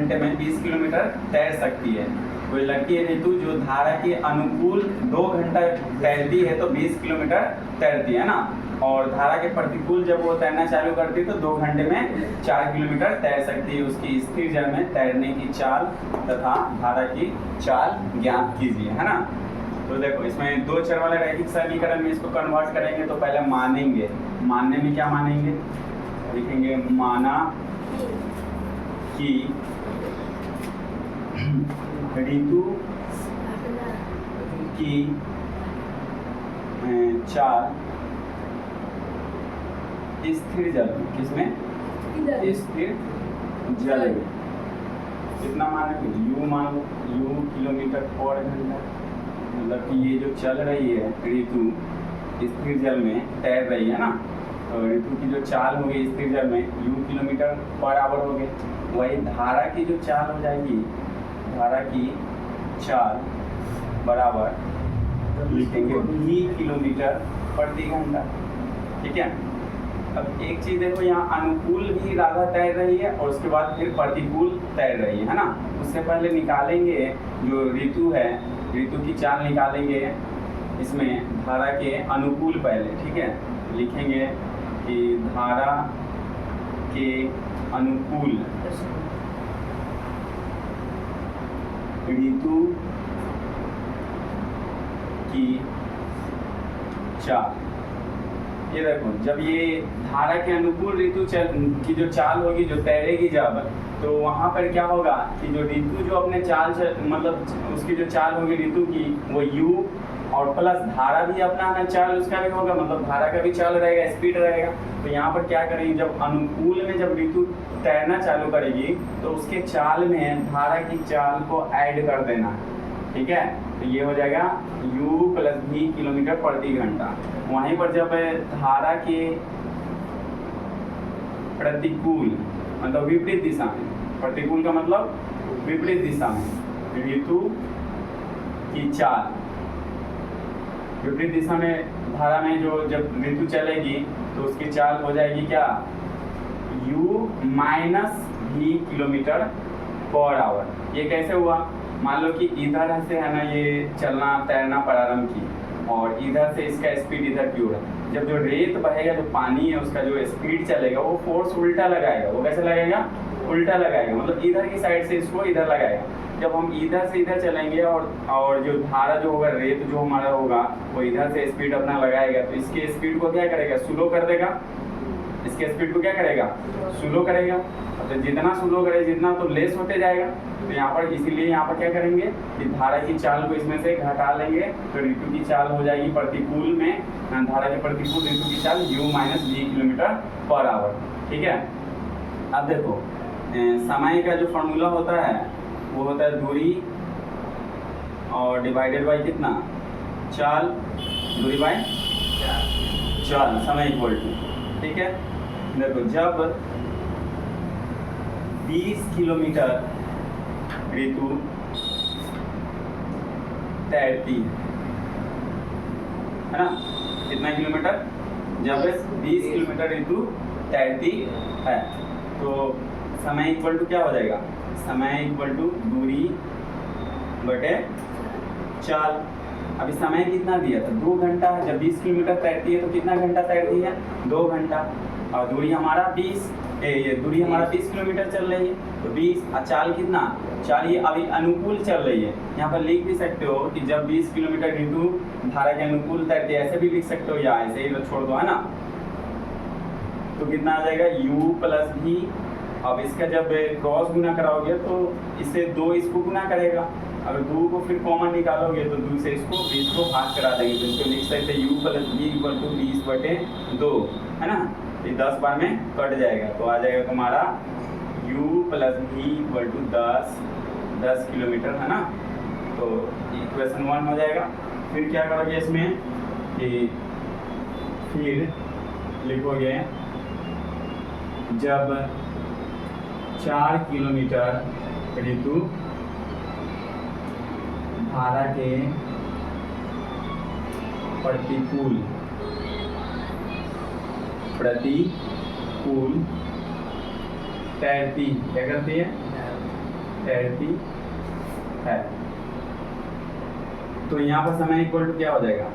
घंटे में 20 किलोमीटर तैर सकती है। कोई लड़की है ऋतु जो धारा के अनुकूल 2 घंटा तैरती है तो 20 किलोमीटर तैरती है ना, और धारा के प्रतिकूल जब वो तैरना चालू करती है तो 2 घंटे में 4 किलोमीटर तैर सकती है। उसकी स्थिर जल में तैरने की चाल तथा धारा की चाल ज्ञात कीजिए, है ना। तो देखो इसमें 2 चर वाले रैखिक समीकरण में इसको कन्वर्ट करेंगे तो पहले मानेंगे। मानने में क्या मानेंगे, लिखेंगे माना कि ऋतु की चाल स्थिर जल में, किसमें, स्थिर जल में कितना मानेंगे, यू मान लो, यू किलोमीटर पर घंटा, मतलब कि ये जो चल रही है ऋतु स्थिर जल में तैर रही है ना, तो ऋतु की जो चाल होगी स्थिर जल में यू किलोमीटर पर आवर हो गए। वही धारा की जो चाल हो जाएगी, धारा की चाल बराबर लिखेंगे v किलोमीटर प्रति घंटा, ठीक है। अब एक चीज देखो, यहाँ अनुकूल भी राधा तैर रही है और उसके बाद फिर प्रतिकूल तैर रही है ना। उससे पहले निकालेंगे जो ऋतु है, ऋतु की चाल निकालेंगे इसमें धारा के अनुकूल पहले, ठीक है। लिखेंगे कि धारा के अनुकूल ऋतु की चाल। ये देखो, जब ये धारा के अनुकूल ऋतु की जो चाल होगी, जो तैरेगी जब, तो वहां पर क्या होगा कि जो ऋतु जो अपने चाल मतलब उसकी जो चाल होगी ऋतु की वो u और प्लस धारा भी अपना चाल उसका भी होगा, मतलब धारा का भी चाल रहेगा, स्पीड रहेगा। तो यहाँ पर क्या करेंगे, जब अनुकूल में जब ऋतु तैरना चालू करेगी तो उसके चाल में धारा की चाल को ऐड कर देना, ठीक है। तो ये हो जाएगा u प्लस v किलोमीटर प्रति घंटा। वहीं पर जब धारा के प्रतिकूल मतलब विपरीत दिशा में, प्रतिकूल का मतलब विपरीत दिशा में ऋतु की चाल, विपरीत दिशा में धारा में जो जब ऋतु चलेगी तो उसकी चाल हो जाएगी क्या, u minus v kilometre per hour. ये कैसे हुआ, मान लो कि इधर से है ना ये चलना तैरना प्रारंभ की और इधर से इसका स्पीड इधर की ओर है। जब जो रेत बहेगा, जो पानी है उसका जो स्पीड चलेगा वो फोर्स उल्टा लगाएगा। वो कैसे लगाएगा, उल्टा लगाएगा, मतलब इधर की साइड से इसको इधर लगाएगा। जब हम इधर से इधर चलेंगे और जो धारा जो होगा, रेत जो हमारा होगा वो इधर से स्पीड अपना लगाएगा, तो इसके स्पीड को क्या करेगा, स्लो कर देगा। इसके स्पीड को क्या करेगा, स्लो करेगा। तो जितना स्लो करे जितना तो लेस होते जाएगा। तो यहाँ पर इसीलिए यहाँ पर क्या करेंगे कि धारा की चाल को इसमें से घटा लेंगे, तो ऋतु की चाल हो जाएगी प्रतिकूल में, धारा के प्रतिकूल ऋतु की चाल u minus v kilometre per hour, ठीक है। अब देखो समय का जो फॉर्मूला होता है वो होता है दूरी और डिवाइडेड बाई कितना, चाल, दूरी बाई चाल, समय इक्वल टू, ठीक है। देखो जब 20 किलोमीटर ऋतु तैरती है ना, कितना किलोमीटर, जब 20 किलोमीटर ऋतु तैरती है तो समय इक्वल टू क्या हो जाएगा, समय इक्वल टू दूरी बटे चाल। अभी समय कितना दिया था, 2 घंटा। जब 20 किलोमीटर तैरती है तो कितना घंटा तैरती है, 2 घंटा। और दूरी हमारा 20 किलोमीटर चल रही है, तो 20 और चाल कितना, चाल ये अभी अनुकूल चल रही है। यहाँ पर लिख भी सकते हो कि जब 20 किलोमीटर ऋतु धारा के अनुकूल तैरती है, ऐसे भी लिख सकते हो या ऐसे ही छोड़ दो, है ना। तो कितना आ जाएगा u प्लस v। अब इसका जब क्रॉस गुना कराओगे तो इससे 2 इसको गुना करेगा, अगर 2 को फिर कॉमन निकालोगे तो 2 से इसको 20 को भाग करा देंगे, तो इसको लिख सकते हैं u plus v equal to 20/2, है ना। ये 10 बार में कट जाएगा तो आ जाएगा तुम्हारा u plus v equal to 10 kilometre, है ना। तो इक्वेशन 1 हो जाएगा। फिर क्या करोगे इसमें कि फिर लिखोगे जब 4 किलोमीटर ऋतु धारा के प्रतिकूल तैरती, क्या करती है, तैरती है। तो यहाँ पर समय इक्वल टू क्या हो जाएगा,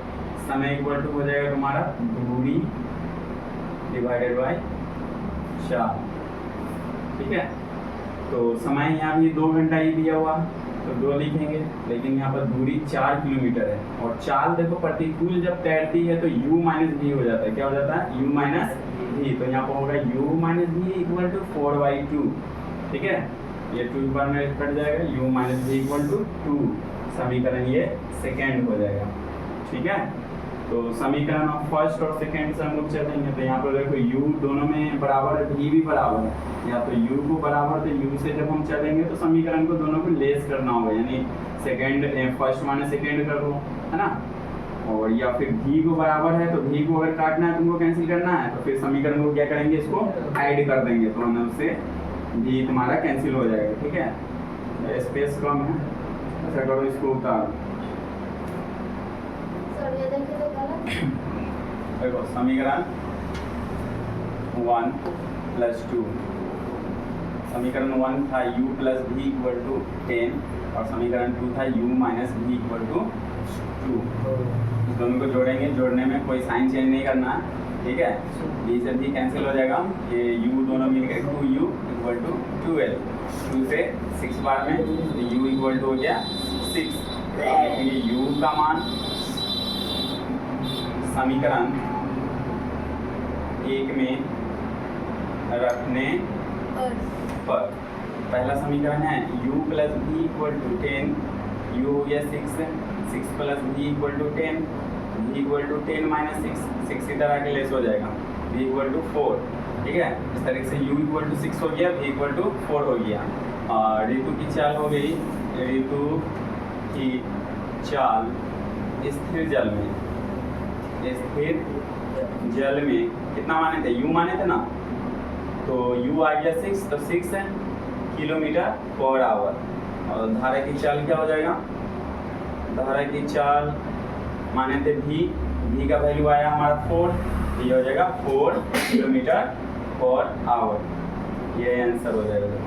समय इक्वल टू हो जाएगा तुम्हारा दूरी डिवाइडेड बाय 4। ठीक है, तो समय यहाँ भी 2 घंटा ही दिया हुआ तो 2 लिखेंगे, लेकिन यहाँ पर दूरी 4 किलोमीटर है। और चाल देखो प्रतिकूल जब तैरती है तो u माइनस भी हो जाता है, क्या हो जाता है u माइनस भी। तो यहाँ पर होगा u माइनस भी इक्वल टू 4/2। ठीक है, ये 2 बार में कट जाएगा, u माइनस भी इक्वल टू 2। समीकरण ये सेकेंड हो जाएगा। ठीक है, तो समीकरण ऑफ फर्स्ट और सेकेंड से हम लोग चलेंगे। तो यहाँ पर देखो u दोनों में बराबर है, v भी बराबर है, या तो u को बराबर, तो u से जब हम चलेंगे तो समीकरण को दोनों को लेस करना होगा, यानी सेकेंड फर्स्ट माने सेकेंड कर लो, है ना। और या फिर v को बराबर है तो v को अगर काटना है तुमको कैंसिल करना है तो फिर समीकरण को क्या करेंगे, इसको ऐड कर देंगे, तो हम उससे v तुम्हारा कैंसिल हो जाएगा। ठीक है, स्पेस कम है, ऐसा करो इसको उतार। देखो समीकरण 1 + 2, समीकरण 1 था u + v = 10 और समीकरण 2 था u - v = 2। इस दोनों को जोड़ेंगे, जोड़ने में कोई साइन चेंज नहीं करना है। ठीक है, v से v कैंसिल हो जाएगा, ये u दोनों मिलकर 2u = 12। 2 से 6 बार में तो u = हो गया 6। लिखेंगे u का मान समीकरण 1 में रखने पर, पहला समीकरण है u + v = 10, u हो गया 6, 6 + v = 10, v = 10 - 6, 6 इधर आके लेस हो जाएगा, v = 4। ठीक है, इस तरीके से u = 6 हो गया, v = 4 हो गया। ऋतु की चाल हो गई, ऋतु की चाल स्थिर जल में, स्थिर जल में कितना माने थे, u माने थे ना, तो u आ गया 6, तो 6 किलोमीटर/आवर। और धारा की चाल क्या हो जाएगा, धारा की चाल माने थे v का वैल्यू आया हमारा 4, तो ये हो जाएगा 4 किलोमीटर/आवर। ये आंसर हो जाएगा।